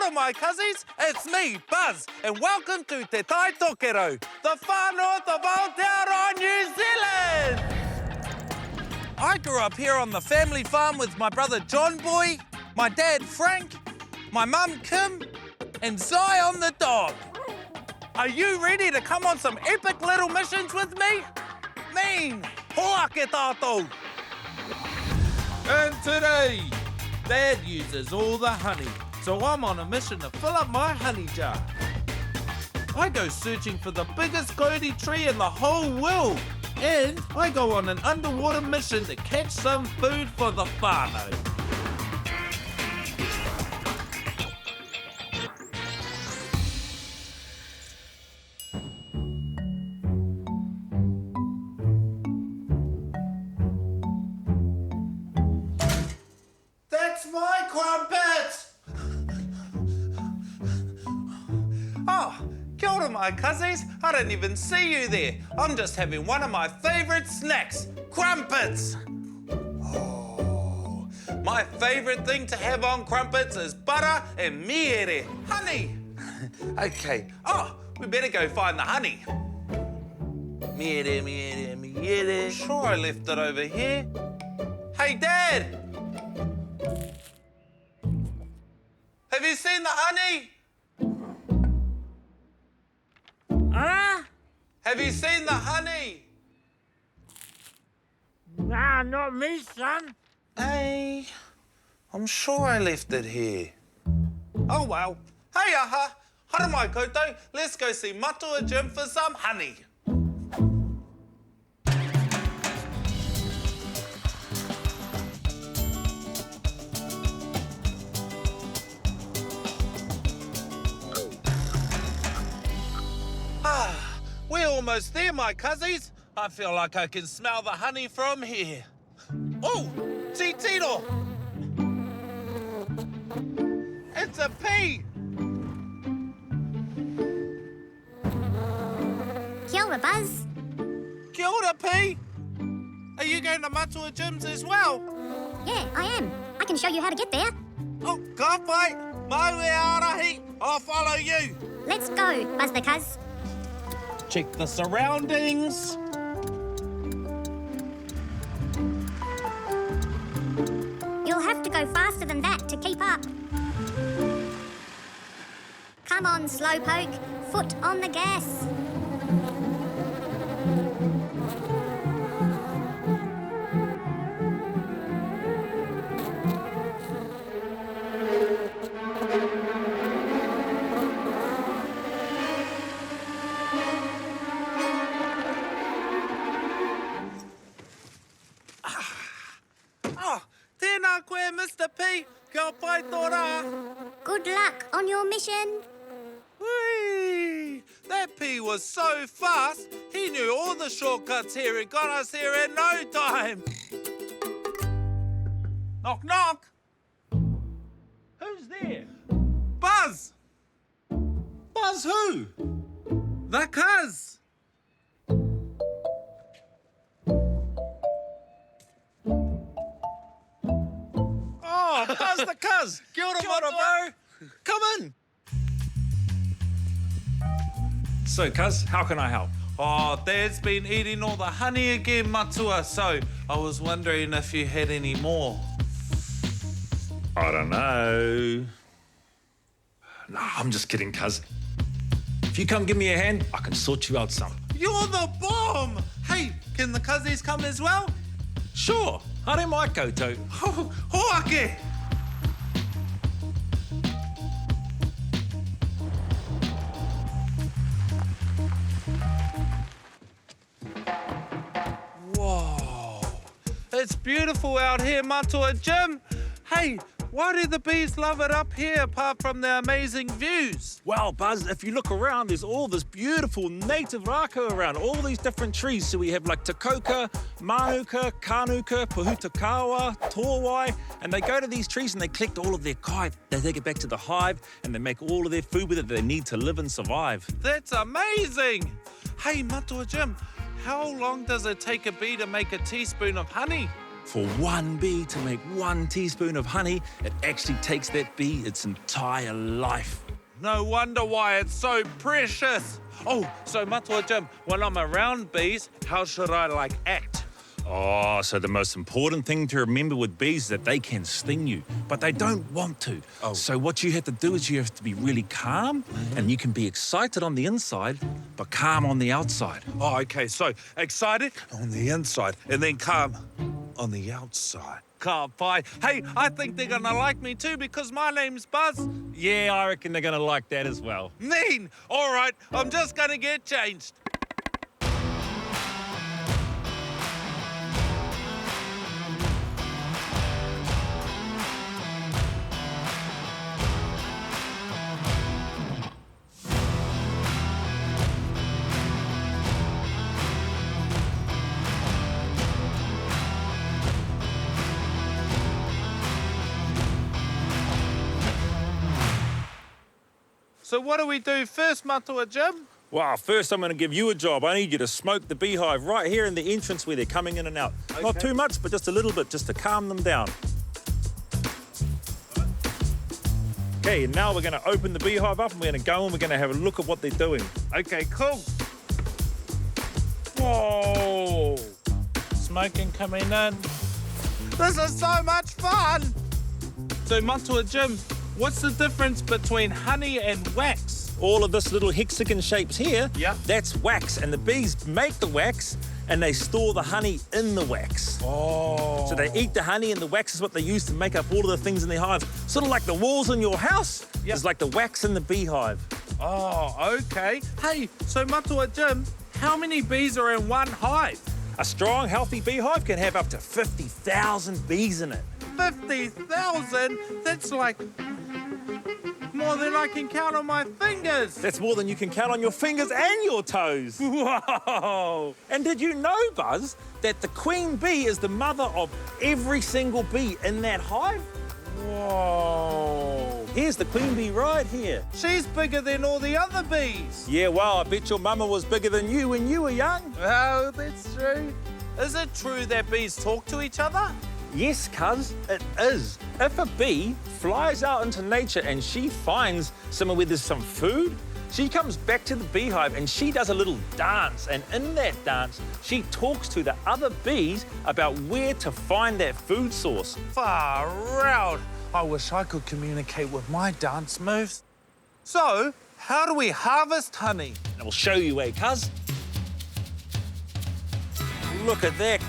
ora my cousins, it's me, Buzz, and welcome to Te Tai Tokero, the far north of Aotearoa, New Zealand! I grew up here on the family farm with my brother John Boy, my dad Frank, my mum Kim, and Zion the dog. Are you ready to come on some epic little missions with me? Mean, hoake tātou! And today, Dad uses all the honey, so I'm on a mission to fill up my honey jar. I go searching for the biggest kauri tree in the whole world, and I go on an underwater mission to catch some food for the whānau. That's my crumpet! Oh, kia ora my cousins. I didn't even see you there. I'm just having one of my favourite snacks, crumpets. Oh, my favourite thing to have on crumpets is butter and miere, honey. Okay, oh, we better go find the honey. Miere, miere, miere. Sure, I left it over here. Hey, Dad! Have you seen the honey? Huh? Have you seen the honey? Nah, not me, son. Hey, I'm sure I left it here. Oh well. Hey, aha. Hara mai koutou. Let's go see Matua Jim for some honey. We're almost there, my cousins. I feel like I can smell the honey from here. Oh, Titino! It's a pea! Kia ora, Buzz. Kia ora, pea! Are you going to Matua Jim's as well? Yeah, I am. I can show you how to get there. Oh, ka whai! Mau e arahi! I'll follow you! Let's go, Buzz the Cuz. Check the surroundings. You'll have to go faster than that to keep up. Come on, Slowpoke. Foot on the gas. Tēnā koe, Mr. P. Kia pai tō rā. Good luck on your mission. Whee! That P was so fast, he knew all the shortcuts here and got us here in no time. Knock, knock. Who's there? Buzz! Buzz who? The Cuz! Oh, Buzz the Cuz. Kia ora, Kia ora, Matua. bro. Come in. So, Cuz, how can I help? Oh, Dad's been eating all the honey again, Matua, so I was wondering if you had any more. I don't know. No, I'm just kidding, Cuz. If you come give me a hand, I can sort you out some. You're the bomb! Hey, can the Cuzzies come as well? Sure. Hare mai koutou. Oh, hoake! Whoa! It's beautiful out here, Matua Jim. Hey, why do the bees love it up here apart from the amazing views? Well, Buzz, if you look around, there's all this beautiful native rako around, all these different trees. So we have like Takoka, Manuka, Kanuka, Pahutakawa, Tōwai, and they go to these trees and they collect all of their kai. They take it back to the hive and they make all of their food with it that they need to live and survive. That's amazing! Hey, Matua Jim, how long does it take a bee to make a teaspoon of honey? For one bee to make 1 teaspoon of honey, it actually takes that bee its entire life. No wonder why it's so precious. Oh, so Matua Jim, when I'm around bees, how should I, act? Oh, so the most important thing to remember with bees is that they can sting you, but they don't want to. Oh. So what you have to do is you have to be really calm, and you can be excited on the inside, but calm on the outside. Oh, okay, so excited on the inside and then calm on the outside. Can't fight. Hey, I think they're gonna like me too because my name's Buzz. Yeah, I reckon they're gonna like that as well. Mean. All right, I'm just gonna get changed. So what do we do first, Matua Jim? Wow, first I'm going to give you a job. I need you to smoke the beehive right here in the entrance where they're coming in and out. Okay. Not too much, but just a little bit, just to calm them down. Okay, and now we're going to open the beehive up and we're going to go and we're going to have a look at what they're doing. Okay, cool. Whoa! Smoking coming in. This is so much fun! So, Matua Jim, what's the difference between honey and wax? All of this little hexagon shapes here, Yeah. that's wax, and the bees make the wax and they store the honey in the wax. Oh. So they eat the honey and the wax is what they use to make up all of the things in their hive. Sort of like the walls in your house Yeah. is like the wax in the beehive. Oh, okay. Hey, so Matua Jim, how many bees are in one hive? A strong, healthy beehive can have up to 50,000 bees in it. 50,000? That's like more than I can count on my fingers. That's more than you can count on your fingers and your toes. Whoa! And did you know, Buzz, that the queen bee is the mother of every single bee in that hive? Whoa! Here's the queen bee right here. She's bigger than all the other bees. Yeah, well, I bet your mama was bigger than you when you were young. Oh, that's true. Is it true that bees talk to each other? Yes, cuz, it is. If a bee flies out into nature and she finds somewhere where there's some food, she comes back to the beehive and she does a little dance. And in that dance, she talks to the other bees about where to find that food source. Far out. I wish I could communicate with my dance moves. So, how do we harvest honey? And I'll show you, cuz. Look at that.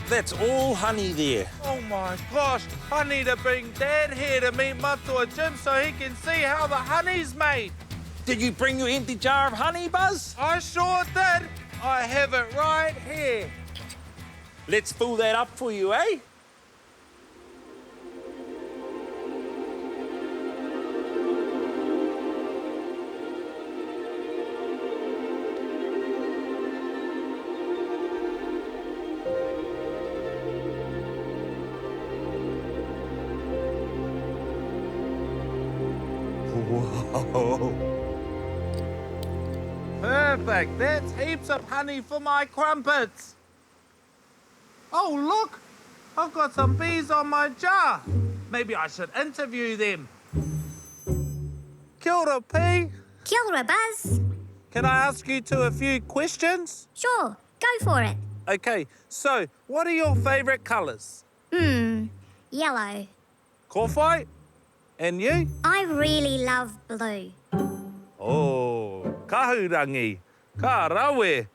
That's all honey there. Oh my gosh, I need to bring Dad here to meet Matua Jim so he can see how the honey's made. Did you bring your empty jar of honey, Buzz? I sure did. I have it right here. Let's fill that up for you, eh? Whoa. Perfect. That's heaps of honey for my crumpets. Oh, look. I've got some bees on my jar. Maybe I should interview them. Kia ora, P. Kia ora, Buzz. Can I ask you a few questions? Sure, go for it. Okay, so what are your favourite colours? Yellow. Kowhai? And you? I really love blue. Oh, kahurangi. Ka rawe.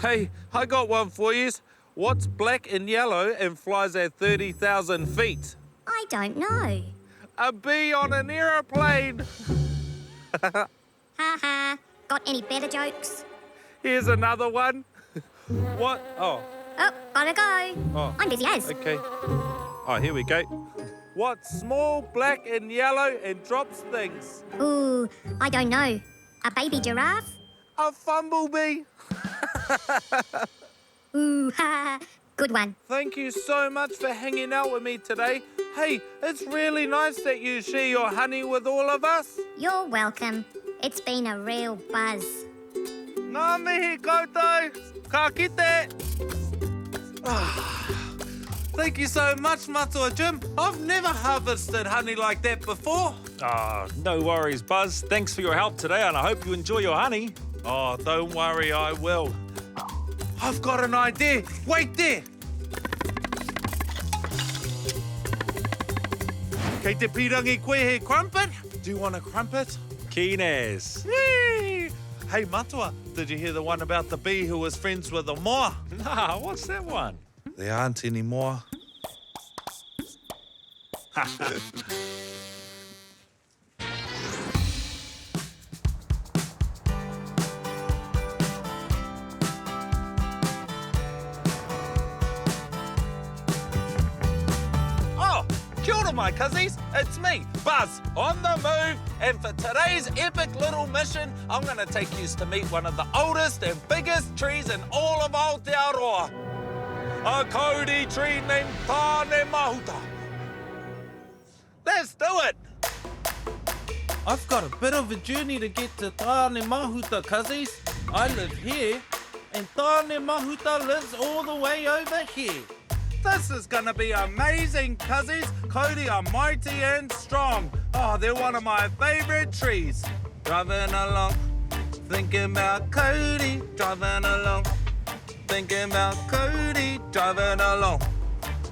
Hey, I got one for you. What's black and yellow and flies at 30,000 feet? I don't know. A bee on an aeroplane. Ha ha. Got any better jokes? Here's another one. What? Oh, Oh, gotta go. Oh. I'm busy as. okay. Oh, here we go. What's small, black and yellow and drops things? Ooh, I don't know. A baby giraffe? A fumblebee. Ooh, ha. Good one. Thank you so much for hanging out with me today. Hey, it's really nice that you share your honey with all of us. You're welcome. It's been a real buzz. Ngā mihi koutou. Ka kite. Thank you so much, Matua Jim. I've never harvested honey like that before. No worries, Buzz. Thanks for your help today, and I hope you enjoy your honey. Oh, don't worry, I will. I've got an idea. Wait there. Kei te pirangi koe he crumpet. Do you want a crumpet? Keen as. Whee! Hey, Matua, did you hear the one about the bee who was friends with the moa? Nah, what's that one? There aren't any more. Oh, kia ora, my cuzzies. It's me, Buzz, on the move. And for today's epic little mission, I'm going to take you to meet one of the oldest and biggest trees in all of Aotearoa. A Cody tree named Tāne Mahuta. Let's do it! I've got a bit of a journey to get to Tāne Mahuta, cuzzies. I live here, and Tāne Mahuta lives all the way over here. This is gonna be amazing, cuzzies. Cody are mighty and strong. Oh, they're one of my favorite trees. Driving along, thinking about Cody. Driving along, thinking about Cody. Driving along,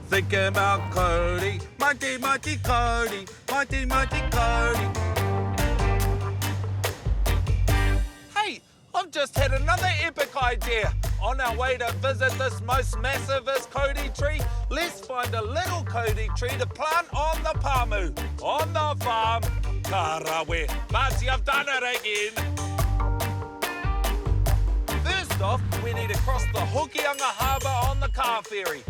thinking about Cody. Mighty, mighty Cody. Mighty, mighty Cody. Hey, I've just had another epic idea. On our way to visit this most massivest Cody tree, let's find a little Cody tree to plant on the Pamu, on the farm. Karawe, but you've done it again. First off, we need to cross the Hokianga Harbour on the car ferry.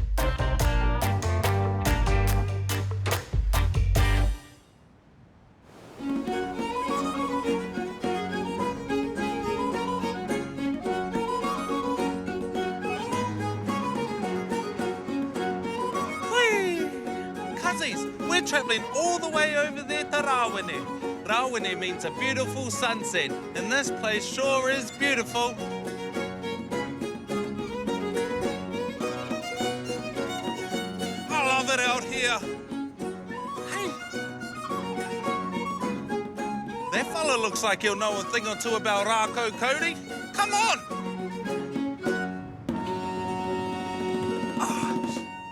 We're travelling all the way over there to Rawene. Rawene means a beautiful sunset, and this place sure is beautiful. I love it out here. Hey, that fella looks like he'll know a thing or two about Rako Cody. Come on!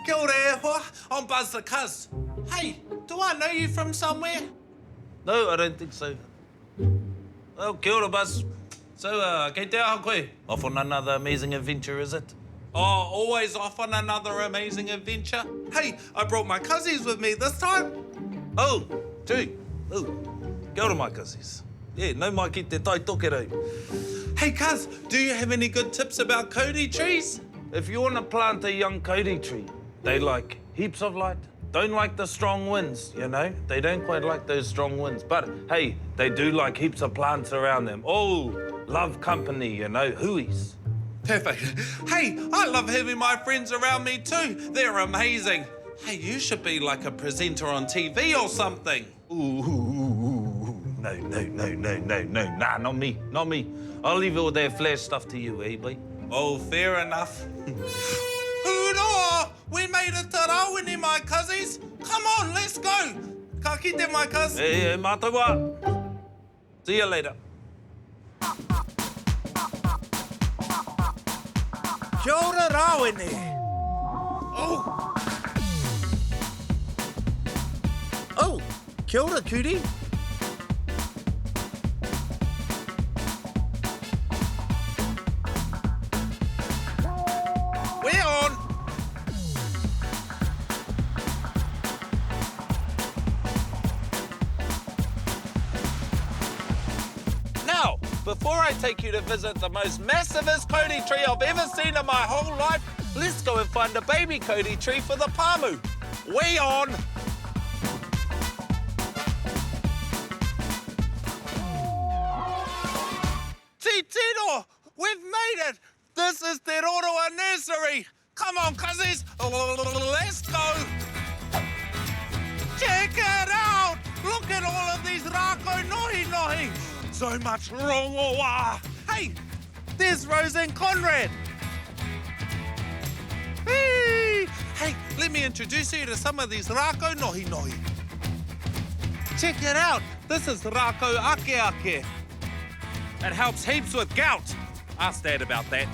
Kia ora e hoa, I'm Buzz the Cuz. Hey, do I know you from somewhere? No, I don't think so. Oh, kia ora, Buzz. So, kei te aha koe? Off on another amazing adventure, is it? Oh, always off on another amazing adventure. Hey, I brought my cuzzies with me this time. Oh, gee. Oh, kia ora, my cuzzies. Yeah, no mai ki te tai tokerau. Hey, cuz, do you have any good tips about Cody trees? If you want to plant a young Cody tree, they like heaps of light. Don't like the strong winds, you know? They don't quite like those strong winds. But, hey, they do like heaps of plants around them. Oh, love company, you know, hui's. Perfect. Hey, I love having my friends around me too. They're amazing. Hey, you should be like a presenter on TV or something. Ooh, no. Nah, not me. I'll leave all that flash stuff to you, eh, boy? Oh, fair enough. Hurrah! We made it to Rawene, my cuzzies. Come on, let's go. Ka kite, my cuz. Hey, mātaua. See you later. Kia ora, Rawene. Oh, kia ora, Cody. Before I take you to visit the most massivest Cody tree I've ever seen in my whole life, let's go and find a baby Cody tree for the Pamu. We on! Titino! We've made it! This is Te Roroa Nursery! Come on, cuzzies! Let's go! Check it out! Look at all of these rako nohi. So much rongoa. Hey, there's Rose and Conrad. Hey, let me introduce you to some of these rākau nohi nohi. Check it out. This is rākau ake ake. It helps heaps with gout. Ask Dad about that.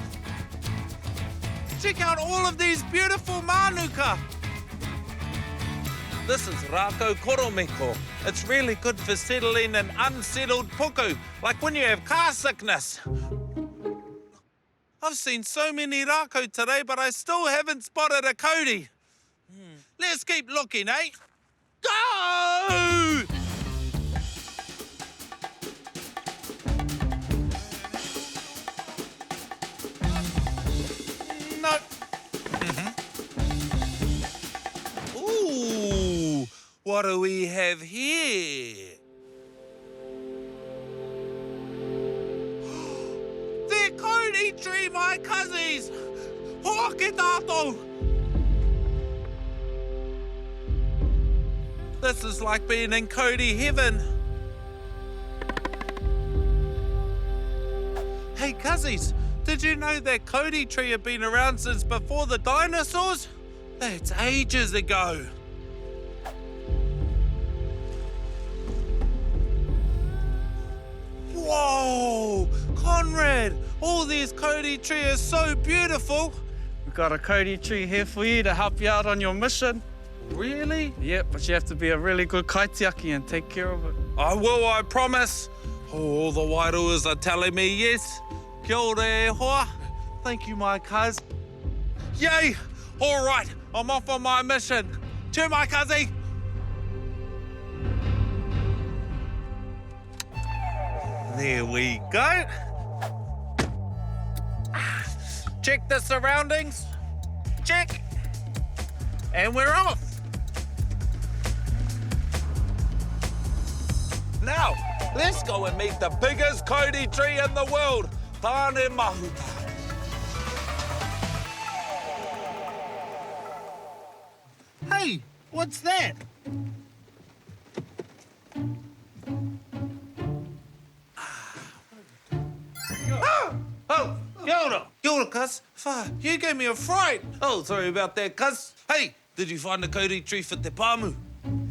Check out all of these beautiful manuka. This is rākau koromeko. It's really good for settling an unsettled puku, like when you have car sickness. I've seen so many rākau today, but I still haven't spotted a Cody. Let's keep looking, eh? Go! No. Ooh, what do we have here? The Cody tree, my cousins! Hoke tātou! This is like being in Cody heaven. Hey, cousins, did you know that Cody tree had been around since before the dinosaurs? That's ages ago. Whoa! Conrad, all these Cody tree is so beautiful. We've got a Cody tree here for you to help you out on your mission. Really? Yeah, but you have to be a really good kaitiaki and take care of it. I will, I promise. Oh, all the wairoas are telling me yes. Kia ora e hoa. Thank you, my cuz. Yay! All right, I'm off on my mission. Cheer, my cuzzy. There we go. Check the surroundings. Check. And we're off. Now, let's go and meet the biggest Cody tree in the world, Tāne Mahuta. Hey, what's that? Oh, kia ora. Kia ora, cuz. You gave me a fright. Oh, sorry about that, cuz. Hey, did you find the Cody tree for Te Pāmu?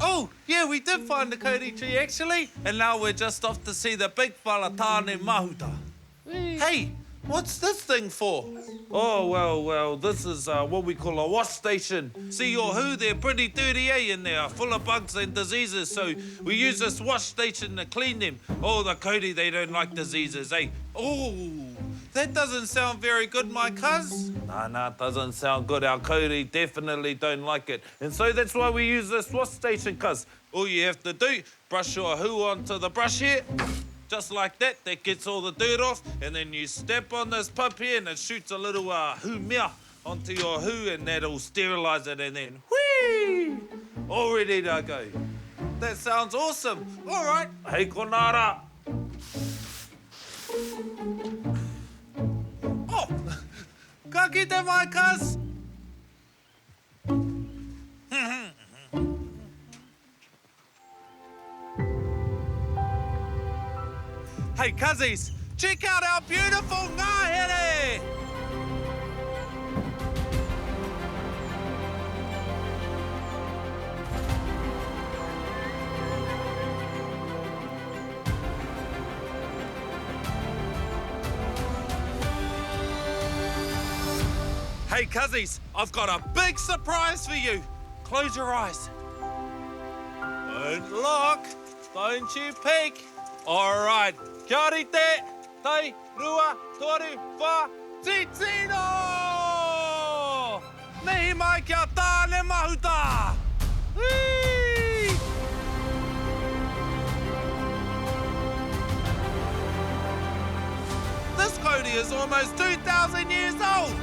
Oh, yeah, we did find the Cody tree, actually. And now we're just off to see the big fella Tāne Mahuta. Hey, what's this thing for? Oh, well, this is what we call a wash station. See your who, they're pretty dirty, eh? And they're full of bugs and diseases, so we use this wash station to clean them. Oh, the Cody, they don't like diseases, eh? Oh, that doesn't sound very good, my cuz. Nah, it doesn't sound good. Our Cody definitely don't like it. And so that's why we use this wash station, cuz. All you have to do, brush your hoo onto the brush here. Just like that, that gets all the dirt off. And then you step on this pup here and it shoots a little hoo mea onto your hoo and that'll sterilise it and then whee! All ready to go. That sounds awesome. All right, hei konara. Oh, ka kite mai cuz. Hey, cuzzies, check out our beautiful ngahere! Hey, cuzzies, I've got a big surprise for you. Close your eyes. Don't look. Don't you peek. All right. Kia rite, tai, rua, toru, wha, titino! Mihi mai kia Tāne Mahuta! Whee! This Cody is almost 2,000 years old!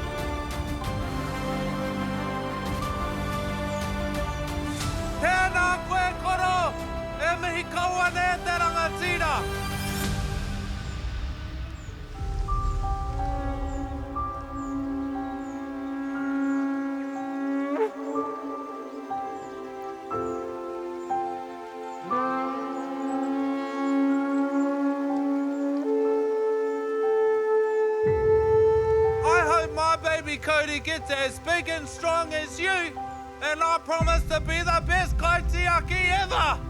Tēnā koe koro, e mihi kaua ne te rangatira! I hope my baby Cody gets as big and strong as you. and I promise to be the best kaitiaki ever.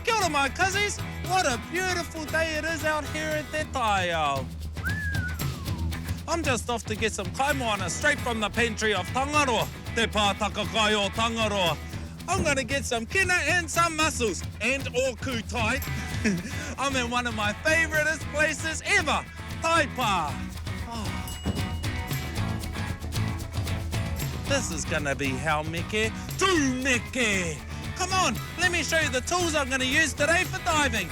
Kia ora, my cousins. What a beautiful day it is out here at Te Taiao. I'm just off to get some kaimoana straight from the pantry of Tangaroa, Te Pātaka Kai o Tangaroa. I'm gonna get some kina and some mussels, and or kutai. I'm in one of my favouriteest places ever, Taipa. Oh. This is gonna be how meke, tū meke. Come on, let me show you the tools I'm gonna use today for diving.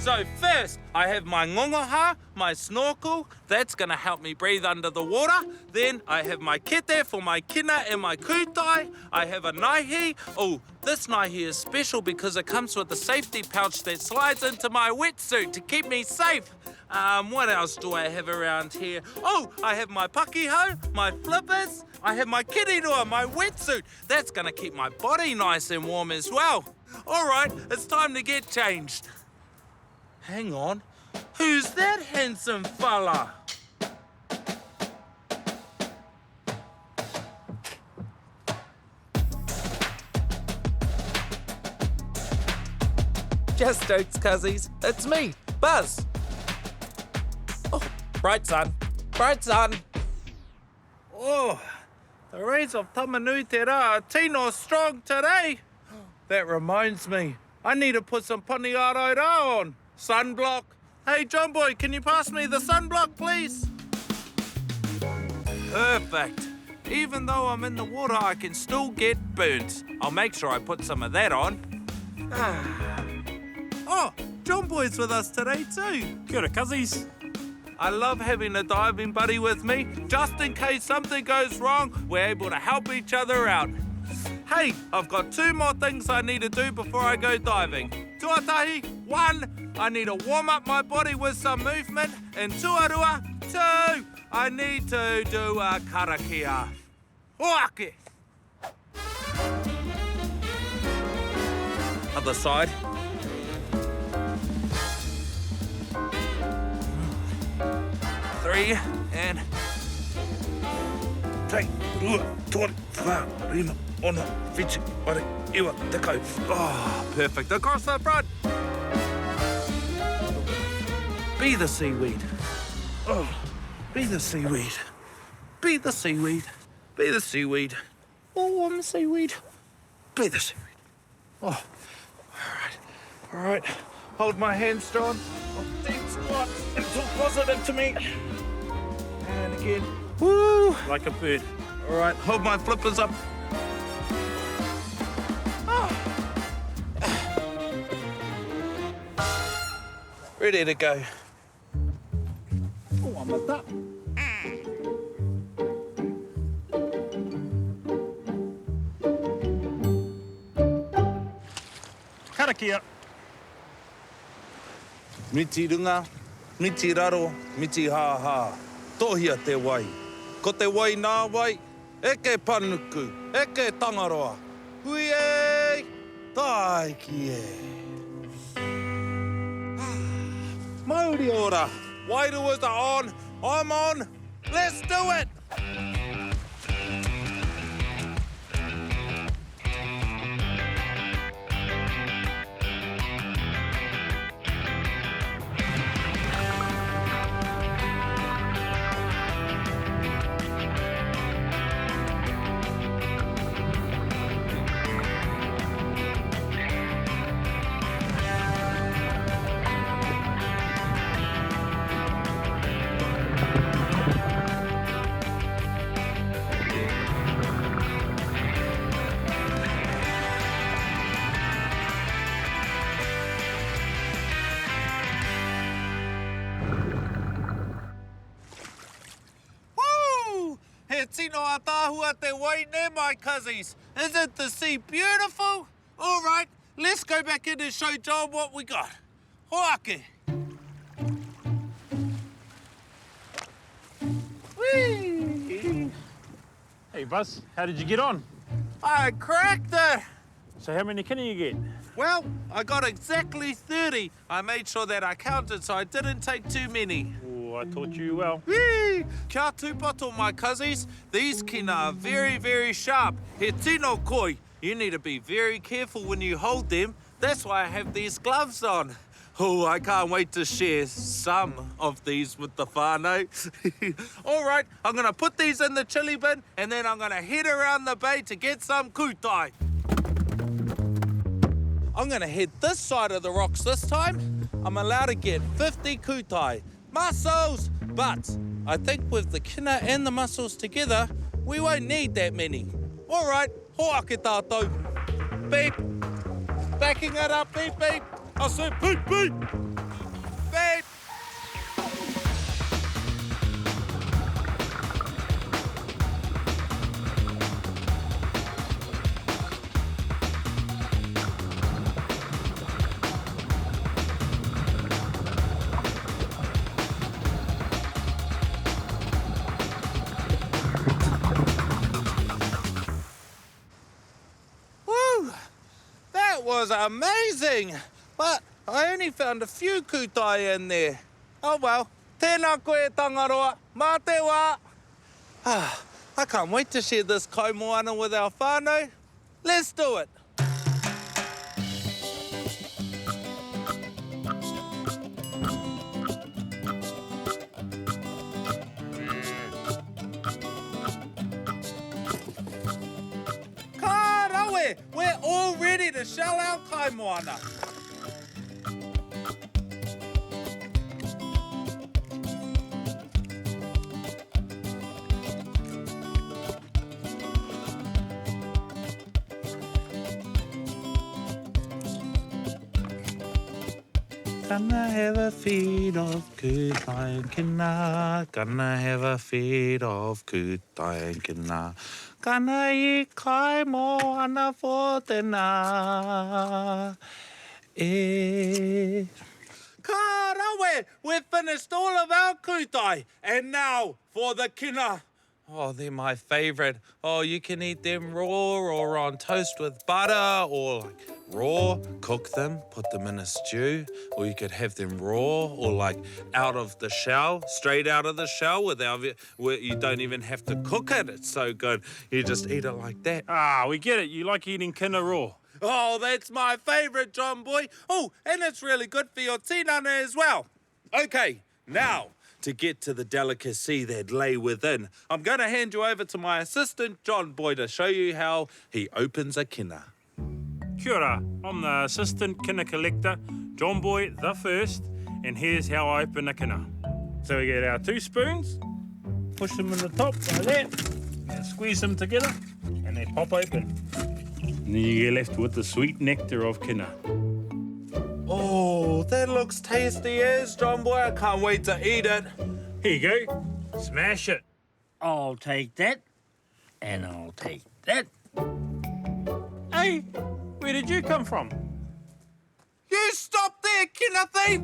So first, I have my ngongaha, my snorkel. That's gonna help me breathe under the water. Then I have my kete for my kina and my kutai. I have a naihi. Oh, this naihi is special because it comes with a safety pouch that slides into my wetsuit to keep me safe. What else do I have around here? Oh, I have my pakiho, my flippers. I have my kirirua, my wetsuit. That's gonna keep my body nice and warm as well. All right, it's time to get changed. Hang on, who's that handsome fella? Just jokes, cuzzies. It's me, Buzz. Oh, bright sun, bright sun. Oh, the rays of Tamanui Te Rā are tino strong today. That reminds me, I need to put some paniaro rā on. Sunblock. Hey, John Boy, can you pass me the sunblock, please? Perfect. Even though I'm in the water, I can still get burnt. I'll make sure I put some of that on. Oh, John Boy's with us today too. Kia ora, cuzzies. I love having a diving buddy with me. Just in case something goes wrong, we're able to help each other out. Hey, I've got 2 more things I need to do before I go diving. Tuatahi, 1, I need to warm up my body with some movement. And tuarua, 2, I need to do a karakia. Hoake! Other side. Three, and... Tei, rua, tori, wha, rima, ono, whichi, ware, iwa, te kau. Oh, perfect. Across the front. Be the seaweed. Oh, be the seaweed. Be the seaweed. Be the seaweed. Oh, I'm the seaweed. Be the seaweed. Oh, all right. All right. Hold my hand strong. Oh, deep squat. And talk positive to me. And again. Woo! Like a bird. All right. Hold my flippers up. Ready to go. Oh, I'm at that. Karakia. Miti runga, miti raro, miti ha. Tohia te wai. Ko te wai nā wai, eke panuku, eke tangaroa. Hui e, tai ki e. Mauri ora, wairuas are on, I'm on, let's do it! He tino a tāhua te waine, my cousins. Isn't the sea beautiful? All right, let's go back in and show John what we got. Hoake. Hey, Buzz, how did you get on? I cracked it! So how many kina you get? Well, I got exactly 30. I made sure that I counted so I didn't take too many. Oh, I taught you well. Whee! Kia tūpato, my cousins. These kina are very, very sharp. He tino koi. You need to be very careful when you hold them. That's why I have these gloves on. Oh, I can't wait to share some of these with the whānau. All right, I'm going to put these in the chili bin and then I'm going to head around the bay to get some kutai. I'm going to head this side of the rocks this time. I'm allowed to get 50 kutai. Mussels! But I think with the kina and the mussels together, we won't need that many. All right, hoake tātou. Beep. Backing it up, beep, beep. I said beep, beep. Beep. Woo! That was amazing! But I only found a few kutai in there. Oh well, tēnā koe tangaroa, mā te wā. I can't wait to share this kaimoana with our whānau. Let's do it. Ka rawe, we're all ready to shell our kaimoana. Gonna have a feed of kutai and kina. Gonna have a feed of kutai and kina. Gonna eat kaimoana for dinner. Karawe, we've finished all of our kutai. And now for the kina. Oh, they're my favourite. Oh, you can eat them raw or on toast with butter or like raw, cook them, put them in a stew. Or you could have them raw or like out of the shell, straight out of the shell without where you don't even have to cook it. It's so good. You just eat it like that. Ah, we get it. You like eating kina raw. Oh, that's my favourite, John Boy. Oh, and it's really good for your tinana as well. Okay, now, to get to the delicacy that lay within, I'm going to hand you over to my assistant, John Boy, to show you how he opens a kina. Kia ora, I'm the assistant kina collector, John Boy the first, and here's how I open a kina. So we get our 2 spoons, push them in the top like that, and squeeze them together, and they pop open. And then you get left with the sweet nectar of kina. Oh, that looks tasty as, John Boy. I can't wait to eat it. Here you go, smash it. I'll take that, and I'll take that. Hey, where did you come from? You stop there, kina thief!